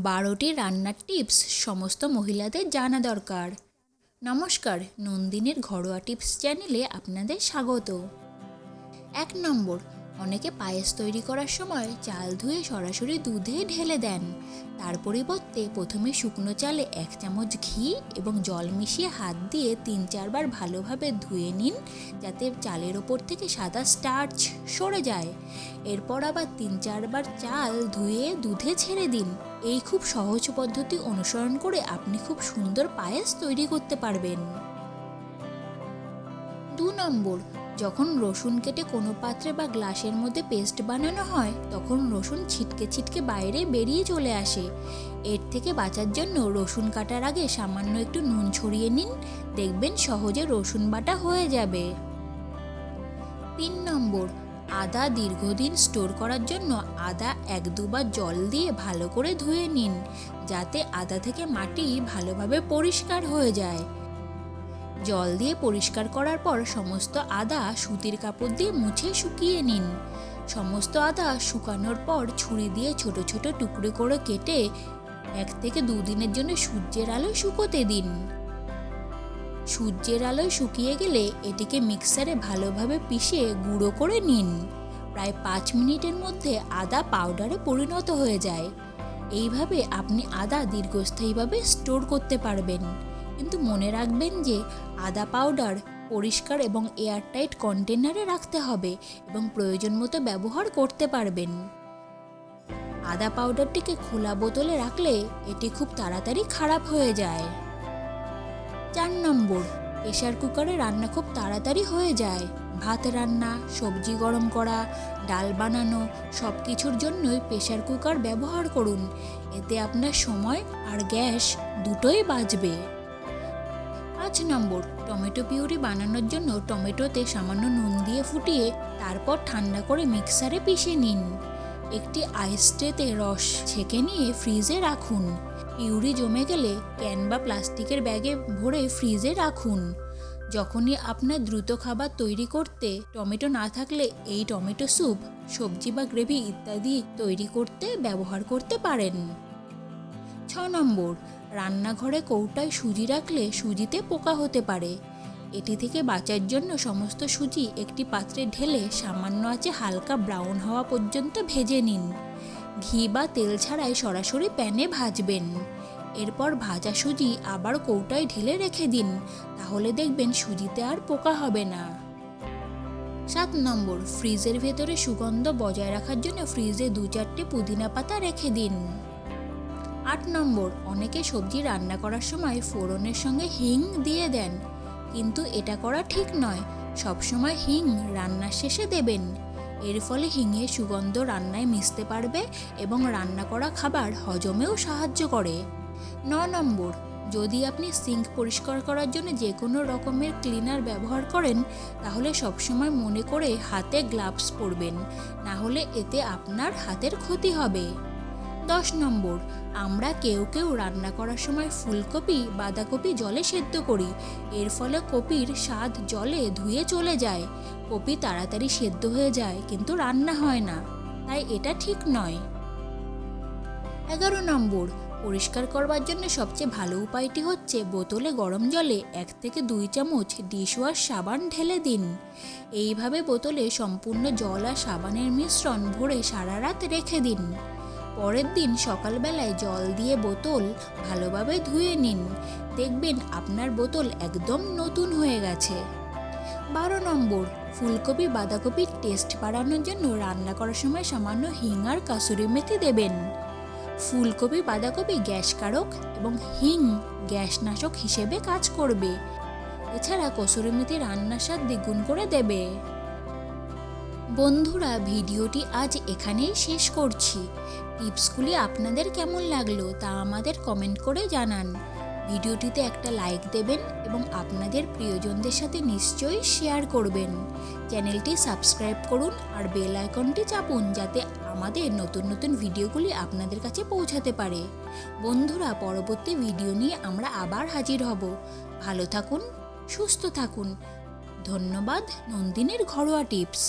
12টি রান্নার টিপস সমস্ত মহিলাদের জানা দরকার। নমস্কার, নন্দিনীর ঘরোয়া টিপস চ্যানেলে আপনাদের স্বাগত। 1 নম্বর, অনেকে পায়েস তৈরি করার সময় চাল ধুয়ে সরাসরি দুধে ঢেলে দেন। তার পরিবর্তে প্রথমে শুকনো চালে 1 চামচ ঘি এবং জল মিশিয়ে হাত দিয়ে 3-4 বার ভালোভাবে ধুয়ে নিন, যাতে চালের ওপর থেকে সাদা স্টার্চ সরে যায়। এরপর আবার 3-4 বার চাল ধুয়ে দুধে ছেড়ে দিন। এই খুব সহজ পদ্ধতি অনুসরণ করে আপনি খুব সুন্দর পায়েস তৈরি করতে পারবেন। 2 নম্বর, যখন রসুন কেটে কোনো পাত্রে বা গ্লাসের মধ্যে পেস্ট বানানো হয়, তখন রসুন ছিটকে ছিটকে বাইরে বেরিয়ে চলে আসে। এর থেকে বাঁচার জন্য রসুন কাটার আগে সামান্য একটু নুন ছড়িয়ে নিন, দেখবেন সহজে রসুন বাটা হয়ে যাবে। 3 নম্বর, আদা দীর্ঘদিন স্টোর করার জন্য আদা 1-2 বার জল দিয়ে ভালো করে ধুয়ে নিন, যাতে আদা থেকে মাটি ভালোভাবে পরিষ্কার হয়ে যায়। জল দিয়ে পরিষ্কার করার পর সমস্ত আদা সুতির কাপড় দিয়ে মুছে শুকিয়ে নিন। সমস্ত আদা শুকানোর পর ছুরি দিয়ে ছোট ছোট টুকরো করে কেটে 1 থেকে 2 দিনের জন্য সূর্যের আলোয় শুকোতে দিন। সূর্যের আলোয় শুকিয়ে গেলে এটিকে মিক্সারে ভালোভাবে পিষে গুঁড়ো করে নিন। প্রায় 5 মিনিটের মধ্যে আদা পাউডারে পরিণত হয়ে যায়। এইভাবে আপনি আদা দীর্ঘস্থায়ীভাবে স্টোর করতে পারবেন। কিন্তু মনে রাখবেন যে আদা পাউডার পরিষ্কার এবং এয়ারটাইট কন্টেনারে রাখতে হবে এবং প্রয়োজন মতো ব্যবহার করতে পারবেন। আদা পাউডারটিকে খোলা বোতলে রাখলে এটি খুব তাড়াতাড়ি খারাপ হয়ে যায়। 4 নম্বর, প্রেসার কুকারে রান্না খুব তাড়াতাড়ি হয়ে যায়। ভাত রান্না, সবজি গরম করা, ডাল বানানো সব কিছুর জন্যই প্রেসার কুকার ব্যবহার করুন। এতে আপনার সময় আর গ্যাস দুটোই বাঁচবে। 5 নম্বর, টমেটো পিউরি বানানোর জন্য টমেটোতে সামান্য নুন দিয়ে ফুটিয়ে তারপর ঠান্ডা করে মিক্সারে পিষে নিন। একটি আইস ট্রেতে রস ছেঁকে নিয়ে ফ্রিজে রাখুন। পিউরি জমে গেলে ক্যান বা প্লাস্টিকের ব্যাগে ভরে ফ্রিজে রাখুন। যখনই আপনার দ্রুত খাবার তৈরি করতে টমেটো না থাকলে এই টমেটো স্যুপ, সবজি বা গ্রেভি ইত্যাদি তৈরি করতে ব্যবহার করতে পারেন। 6 নম্বর, রান্নাঘরে কৌটায় সুজি রাখলে সুজিতে পোকা হতে পারে। এটি থেকে বাঁচার জন্য সমস্ত সুজি একটি পাত্রে ঢেলে সামান্য আঁচে হালকা ব্রাউন হওয়া পর্যন্ত ভেজে নিন। ঘি বা তেল ছাড়াই সরাসরি প্যানে ভাজবেন। এরপর ভাজা সুজি আবার কৌটায় ঢেলে রেখে দিন, তাহলে দেখবেন সুজিতে আর পোকা হবে না। 7 নম্বর, ফ্রিজের ভেতরে সুগন্ধ বজায় রাখার জন্য ফ্রিজে 2-4টে পুদিনা পাতা রেখে দিন। 8 নম্বর, অনেকে সবজি রান্না করার সময় ফোড়নের সঙ্গে হিং দিয়ে দেন, কিন্তু এটা করা ঠিক নয়। সবসময় হিং রান্নার শেষে দেবেন। এর ফলে হিঙের সুগন্ধ রান্নায় মিশতে পারবে এবং রান্না করা খাবার হজমেও সাহায্য করে। 9 নম্বর, যদি আপনি সিঙ্ক পরিষ্কার করার জন্য যে কোনো রকমের ক্লিনার ব্যবহার করেন, তাহলে সবসময় মনে করে হাতে গ্লাভস পরবেন, না হলে এতে আপনার হাতের ক্ষতি হবে। 10 নম্বর, আমরা কেউ কেউ রান্না করার সময় ফুলকপি, বাঁধাকপি জলে সেদ্ধ করি। এর ফলে কপির স্বাদ জলে ধুয়ে চলে যায়। কপি তাড়াতাড়ি সেদ্ধ হয়ে যায় কিন্তু রান্না হয় না, তাই এটা ঠিক নয়। 11 নম্বর, পরিষ্কার করবার জন্য সবচেয়ে ভালো উপায়টি হচ্ছে বোতলে গরম জলে 1 থেকে 2 চামচ ডিশওয়াশ সাবান ঢেলে দিন। এইভাবে বোতলে সম্পূর্ণ জল আর সাবানের মিশ্রণ ভরে সারা রাত রেখে দিন। পরের দিন সকালবেলায় জল দিয়ে বোতল ভালোভাবে ধুয়ে নিন, দেখবেন আপনার বোতল একদম নতুন হয়ে গেছে। 12 নম্বর, ফুলকপি বাঁধাকপির টেস্ট বাড়ানোর জন্য রান্না করার সময় সামান্য হিং আর কাসুরি মেথি দেবেন। ফুলকপি বাঁধাকপি গ্যাসকারক এবং হিং গ্যাসনাশক হিসেবে কাজ করবে। এছাড়া কসুরি মেথি রান্নার স্বাদ দ্বিগুণ করে দেবে। বন্ধুরা, ভিডিওটি আজ এখানেই শেষ করছি। টিপসগুলি আপনাদের কেমন লাগলো তা আমাদের কমেন্ট করে জানান। ভিডিওটিতে একটা লাইক দেবেন এবং আপনাদের প্রিয়জনদের সাথে নিশ্চয়ই শেয়ার করবেন। চ্যানেলটি সাবস্ক্রাইব করুন আর বেল আইকনটি চাপুন, যাতে আমাদের নতুন নতুন ভিডিওগুলি আপনাদের কাছে পৌঁছাতে পারে। বন্ধুরা, পরবর্তী ভিডিও নিয়ে আমরা আবার হাজির হব। ভালো থাকুন, সুস্থ থাকুন। ধন্যবাদ। নন্দিনীর ঘরোয়া টিপস।